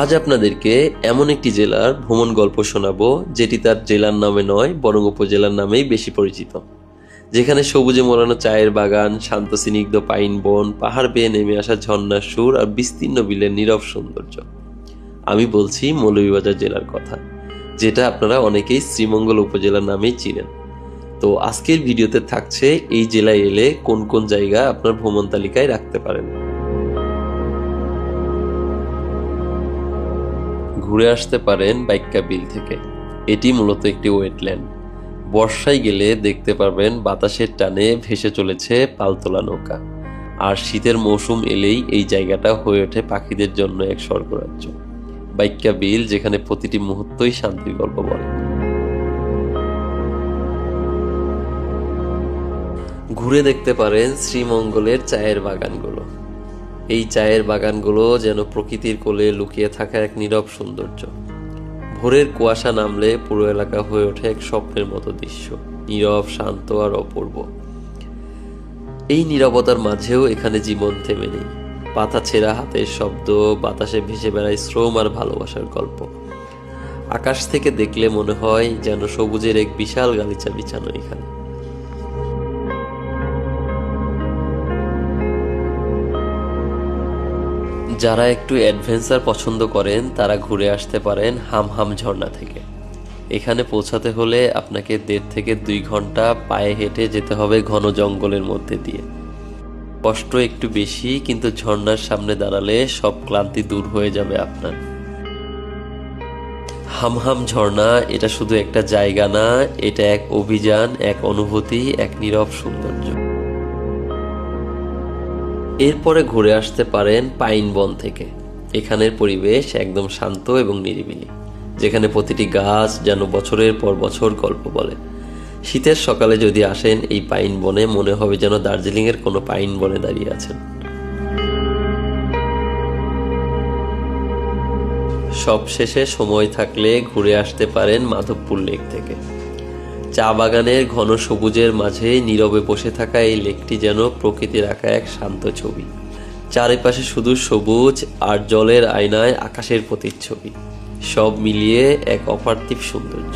আজ আপনাদেরকে এমন একটি জেলার ভ্রমণ গল্প শোনাবো যেটি তার জেলার নামে নয় বরং উপজেলার নামেই বেশি পরিচিত, যেখানে সবুজে মোড়ানো চায়ের বাগান, শান্ত স্নিগ্ধ পাইন বন, পাহাড় বেয়ে নেমে আসা ঝর্ণার সুর আর বিস্তীর্ণ বিলের নীরব সৌন্দর্য। আমি বলছি মৌলভীবাজার জেলার কথা, যেটা আপনারা অনেকেই শ্রীমঙ্গল উপজেলার নামেই চিনেন। তো আজকের ভিডিওতে থাকছে এই জেলায় এলে কোন কোন জায়গা আপনার ভ্রমণ তালিকায় রাখতে পারেন। ঘুরে আসতে পারেন বাইক্কা বিল থেকে। এটি মূলত একটি ওয়েটল্যান্ড। বর্ষায় গেলে দেখতে পারবেন বাতাসের টানে ভেসে চলেছে পালতোলা নৌকা। আর শীতের মৌসুম এলেই এই জায়গাটা হয়ে ওঠে পাখিদের জন্য এক স্বর্গরাজ্য। বাইক্কা বিল, যেখানে প্রতিটি মুহূর্তই শান্তির গল্প বলে। ঘুরে দেখতে পারেন শ্রীমঙ্গলের চায়ের বাগানগুলো। এই চায়ের বাগানগুলো যেন প্রকৃতির কোলে লুকিয়ে থাকা এক নীরব সৌন্দর্য। ভোরের কুয়াশা নামলে পুরো এলাকা হয়ে ওঠে এক স্বপ্নের মতো দৃশ্য, নীরব, শান্ত আর অপূর্ব। এই নীরবতার মাঝেও এখানে জীবন থেমে নেই। পাতা ছেঁড়া হাতের শব্দ, বাতাসে ভেসে বেড়ায় শ্রম আর ভালোবাসার গল্প। আকাশ থেকে দেখলে মনে হয় যেন সবুজের এক বিশাল গালিচা বিছানো এখানে। যারা একটু অ্যাডভেঞ্চার পছন্দ করেন তারা ঘুরে আসতে পারেন হামহাম ঝর্ণা থেকে। এখানে পৌঁছাতে হলে আপনাকে 1.5 থেকে 2 ঘন্টা পায়ে হেঁটে যেতে হবে ঘন জঙ্গলের মধ্যে দিয়ে। কষ্ট একটু বেশি, কিন্তু ঝর্ণার সামনে দাঁড়ালে সব ক্লান্তি দূর হয়ে যাবে আপনার। হামহাম ঝর্ণা এটা শুধু একটা জায়গা না, এটা এক অভিযান, এক অনুভূতি, এক নীরব সৌন্দর্য। এরপরে ঘুরে আসতে পারেন পাইন বন থেকে। এখানের পরিবেশ একদম শান্ত এবং নিরিবিলি, যেখানে প্রতিটি গাছ যেন বছরের পর বছর গল্প বলে। শীতের সকালে যদি আসেন এই পাইন বনে, মনে হবে যেন দার্জিলিংয়ের কোনো পাইন বনে দাঁড়িয়ে আছেন। সবশেষে সময় থাকলে ঘুরে আসতে পারেন মাধবপুর লেক থেকে। চা বাগানের ঘন সবুজের মাঝে নীরবে বসে থাকা এই লেকটি যেন প্রকৃতির আঁকা এক শান্ত ছবি। চারিপাশে শুধু সবুজ আর জলের আয়নায় আকাশের প্রতিচ্ছবি, সব মিলিয়ে এক অপার্থিব সৌন্দর্য।